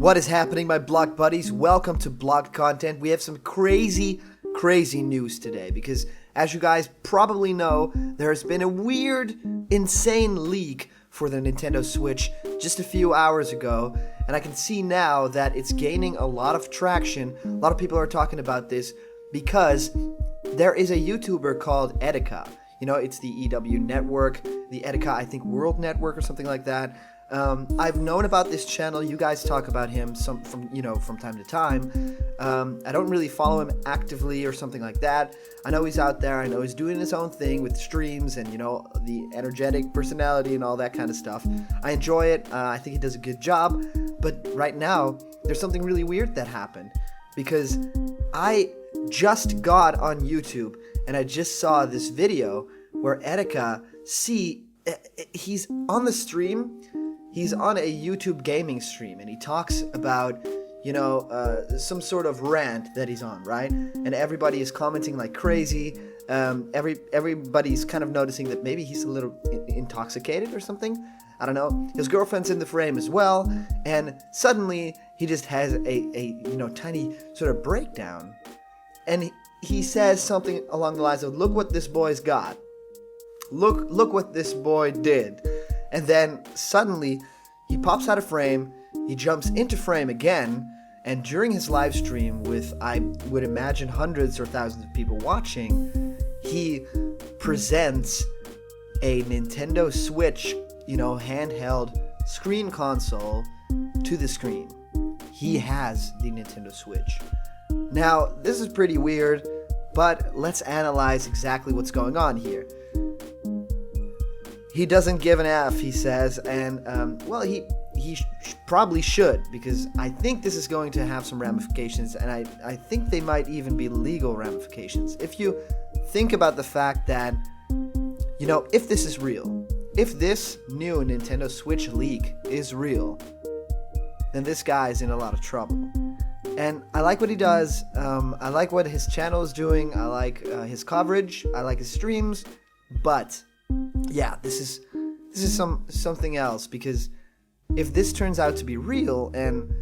What is happening, my blog buddies? Welcome to Blog Content. We have some crazy news today because, as you guys probably know, there has been a weird, insane leak for the Nintendo Switch just a few hours ago, and I can see now that it's gaining a lot of traction. A lot of people are talking about this because there is a YouTuber called Etika. You know, it's the EW network, the Etika, I think, World Network or something like that. I've known about this channel. You guys talk about him from time to time. I don't really follow him actively or something like that. I know he's out there. I know he's doing his own thing with streams and, the energetic personality and all that kind of stuff. I enjoy it. I think he does a good job. But right now, there's something really weird that happened because I just got on YouTube and I just saw this video where Etika, he's on the stream. He's on a YouTube gaming stream, and he talks about, some sort of rant that he's on, right? And everybody is commenting like crazy. Everybody's kind of noticing that maybe he's a little intoxicated or something. I don't know. His girlfriend's in the frame as well, and suddenly he just has a tiny sort of breakdown, and he says something along the lines of, "Look what this boy's got. Look what this boy did." And then suddenly, he pops out of frame, he jumps into frame again, and during his live stream with, I would imagine, hundreds or thousands of people watching, he presents a Nintendo Switch, handheld screen console to the screen. He has the Nintendo Switch. Now, this is pretty weird, but let's analyze exactly what's going on here. He doesn't give an F, he says, and, he probably should, because I think this is going to have some ramifications, and I think they might even be legal ramifications. If you think about the fact that, if this is real, if this new Nintendo Switch leak is real, then this guy is in a lot of trouble. And I like what he does, I like what his channel is doing, I like his coverage, I like his streams, but yeah, this is something else, because if this turns out to be real and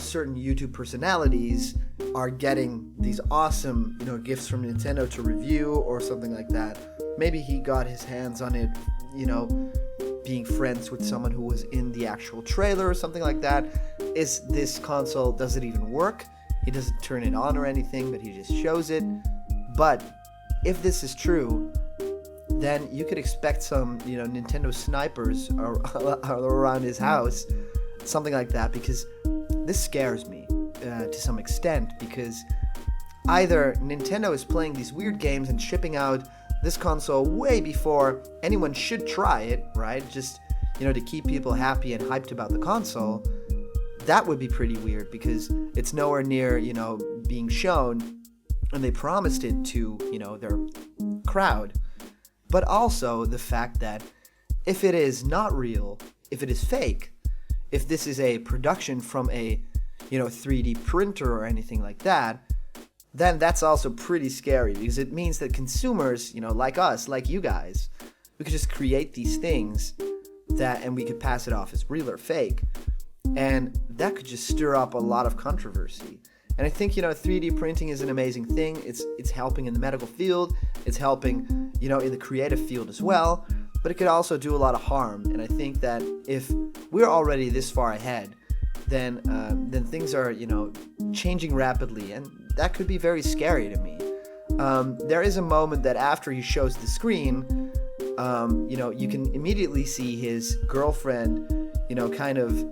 certain YouTube personalities are getting these awesome gifts from Nintendo to review or something like that, maybe he got his hands on it being friends with someone who was in the actual trailer or something like that. Is this console, does it even work? He doesn't turn it on or anything, but he just shows it. But if this is true, then you could expect some, Nintendo snipers around his house, something like that, because this scares me to some extent, because either Nintendo is playing these weird games and shipping out this console way before anyone should try it, right? Just, to keep people happy and hyped about the console. That would be pretty weird, because it's nowhere near, being shown, and they promised it to, their crowd. But also the fact that if it is not real, if it is fake, if this is a production from a, 3D printer or anything like that, then that's also pretty scary, because it means that consumers, like us, like you guys, we could just create these things and we could pass it off as real or fake. And that could just stir up a lot of controversy. And I think, 3D printing is an amazing thing. It's helping in the medical field. It's helping, in the creative field as well. But it could also do a lot of harm. And I think that if we're already this far ahead, then things are, changing rapidly. And that could be very scary to me. There is a moment that after he shows the screen, you can immediately see his girlfriend, kind of,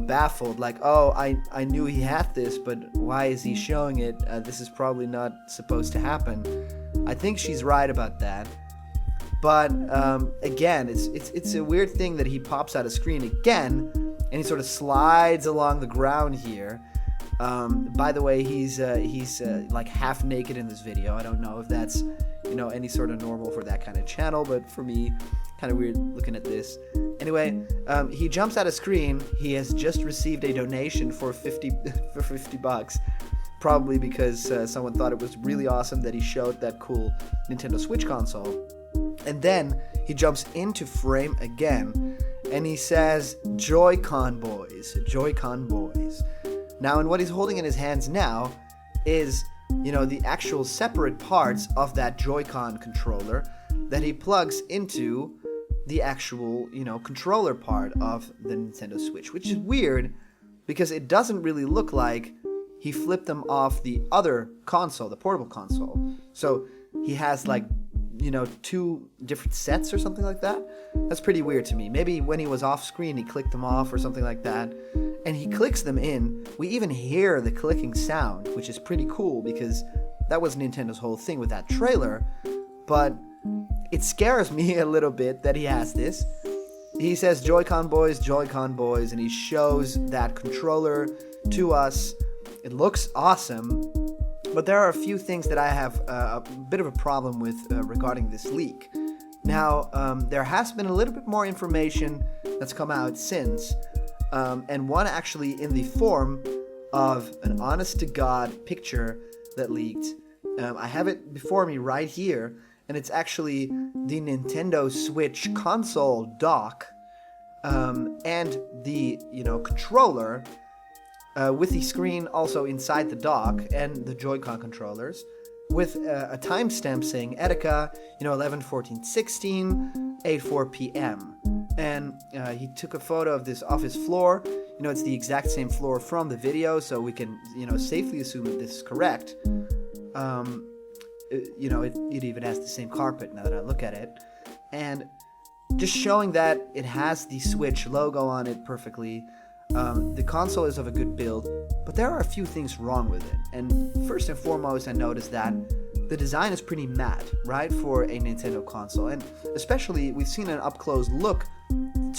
baffled, like, oh, I knew he had this, but why is he showing it? This is probably not supposed to happen. I think she's right about that. But again, it's a weird thing that he pops out of screen again, and he sort of slides along the ground here. By the way, he's like half naked in this video. I don't know if that's any sort of normal for that kind of channel, but for me, kind of weird looking at this. Anyway, he jumps out of screen. He has just received a donation for $50, probably because someone thought it was really awesome that he showed that cool Nintendo Switch console. And then he jumps into frame again, and he says, "JoyCon boys, JoyCon boys." Now, and what he's holding in his hands now is, the actual separate parts of that JoyCon controller that he plugs into the actual, controller part of the Nintendo Switch, which is weird because it doesn't really look like he flipped them off the other console, the portable console. So he has like, two different sets or something like that. That's pretty weird to me. Maybe when he was off screen, he clicked them off or something like that. And he clicks them in. We even hear the clicking sound, which is pretty cool because that was Nintendo's whole thing with that trailer. But it scares me a little bit that he has this. He says, "JoyCon boys," and he shows that controller to us. It looks awesome. But there are a few things that I have a bit of a problem with regarding this leak. Now, there has been a little bit more information that's come out since, and one actually in the form of an honest-to-God picture that leaked. I have it before me right here, and it's actually the Nintendo Switch console dock and the, controller, with the screen also inside the dock and the JoyCon controllers, with a timestamp saying Etika, 11/14/16, 8:04 p.m. And he took a photo of this off his floor. It's the exact same floor from the video, so we can, safely assume that this is correct. It even has the same carpet now that I look at it. And just showing that it has the Switch logo on it perfectly. The console is of a good build, but there are a few things wrong with it. And first and foremost, I noticed that the design is pretty matte, right, for a Nintendo console. And especially, we've seen an up-close look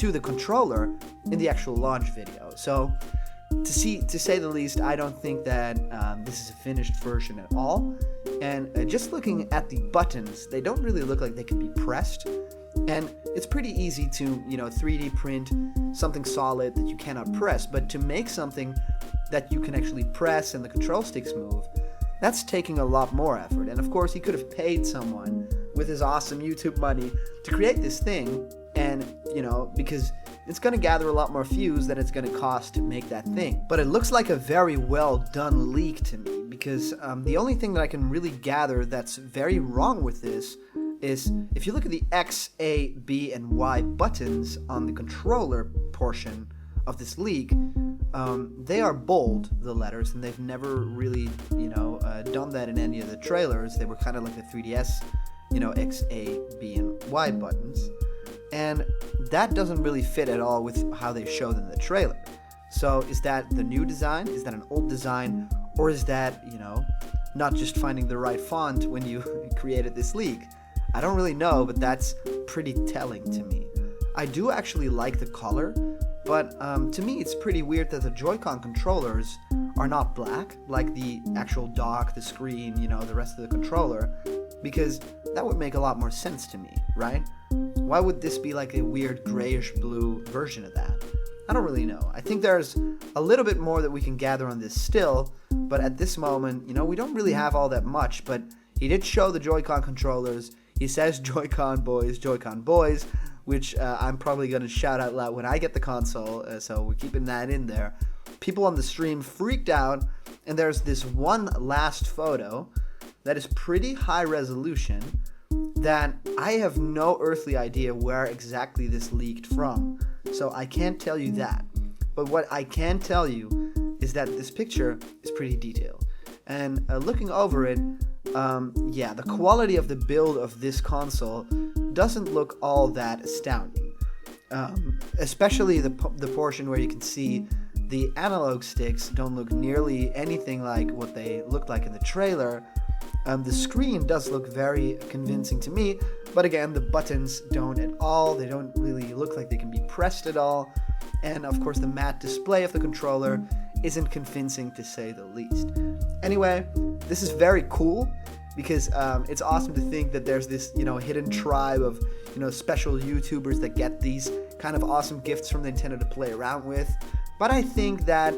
to the controller in the actual launch video. So, to say the least, I don't think that this is a finished version at all. And just looking at the buttons, they don't really look like they can be pressed. And it's pretty easy to, 3D print something solid that you cannot press, but to make something that you can actually press and the control sticks move, that's taking a lot more effort. And of course, he could have paid someone with his awesome YouTube money to create this thing, and, because it's going to gather a lot more views than it's going to cost to make that thing. But it looks like a very well done leak to me, because the only thing that I can really gather that's very wrong with this is if you look at the X, A, B, and Y buttons on the controller portion of this leak, they are bold, the letters, and they've never really, done that in any of the trailers. They were kind of like the 3DS, X, A, B, and Y buttons. And that doesn't really fit at all with how they show them in the trailer. So is that the new design? Is that an old design? Or is that, not just finding the right font when you created this leak? I don't really know, but that's pretty telling to me. I do actually like the color, but to me it's pretty weird that the JoyCon controllers are not black, like the actual dock, the screen, the rest of the controller, because that would make a lot more sense to me, right? Why would this be like a weird grayish blue version of that? I don't really know. I think there's a little bit more that we can gather on this still, but at this moment, we don't really have all that much, but he did show the JoyCon controllers. He says JoyCon boys, which I'm probably going to shout out loud when I get the console, so we're keeping that in there. People on the stream freaked out, and there's this one last photo that is pretty high resolution that I have no earthly idea where exactly this leaked from, so I can't tell you that. But what I can tell you is that this picture is pretty detailed. And looking over it, the quality of the build of this console doesn't look all that astounding. Especially the portion where you can see the analog sticks don't look nearly anything like what they looked like in the trailer. The screen does look very convincing to me, but again, the buttons don't at all. They don't really look like they can be pressed at all. And of course, the matte display of the controller isn't convincing to say the least. Anyway, this is very cool because it's awesome to think that there's this, hidden tribe of, special YouTubers that get these kind of awesome gifts from Nintendo to play around with. But I think that,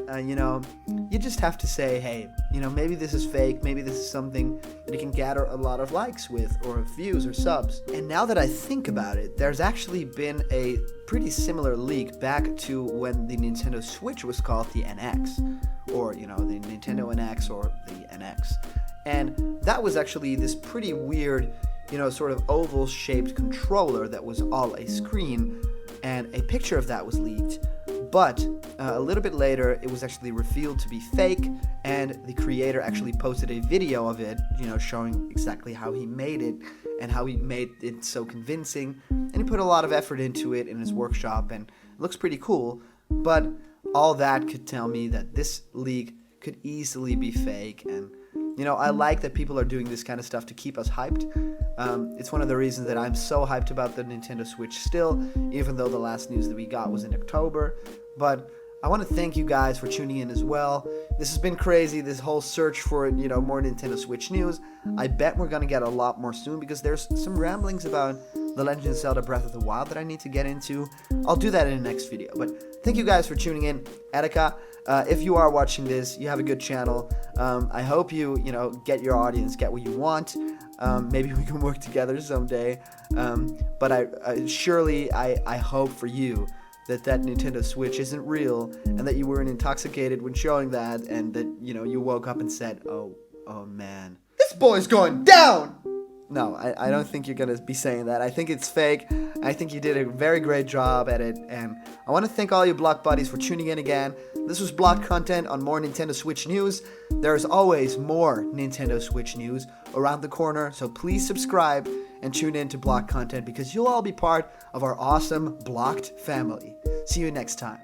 you just have to say, hey, maybe this is fake, maybe this is something that you can gather a lot of likes with, or views or subs. And now that I think about it, there's actually been a pretty similar leak back to when the Nintendo Switch was called the NX, or, the Nintendo NX or the NX. And that was actually this pretty weird, sort of oval-shaped controller that was all a screen, and a picture of that was leaked. But a little bit later, it was actually revealed to be fake, and the creator actually posted a video of it, showing exactly how he made it and how he made it so convincing. And he put a lot of effort into it in his workshop, and it looks pretty cool. But all that could tell me that this leak could easily be fake. And I like that people are doing this kind of stuff to keep us hyped. It's one of the reasons that I'm so hyped about the Nintendo Switch still, even though the last news that we got was in October. But I want to thank you guys for tuning in as well. This has been crazy, this whole search for, more Nintendo Switch news. I bet we're going to get a lot more soon, because there's some ramblings about The Legend of Zelda Breath of the Wild that I need to get into. I'll do that in the next video. But thank you guys for tuning in. Etika, if you are watching this, you have a good channel. I hope you, get your audience, get what you want. Maybe we can work together someday. But I hope for you that Nintendo Switch isn't real, and that you weren't intoxicated when showing that, and that, you woke up and said, oh man, this boy's going down! No, I don't think you're going to be saying that. I think it's fake. I think you did a very great job at it, and I want to thank all you Block buddies for tuning in again. This was Block Content on more Nintendo Switch news. There's always more Nintendo Switch news around the corner, so please subscribe and tune in to Block Content, because you'll all be part of our awesome Blocked family. See you next time.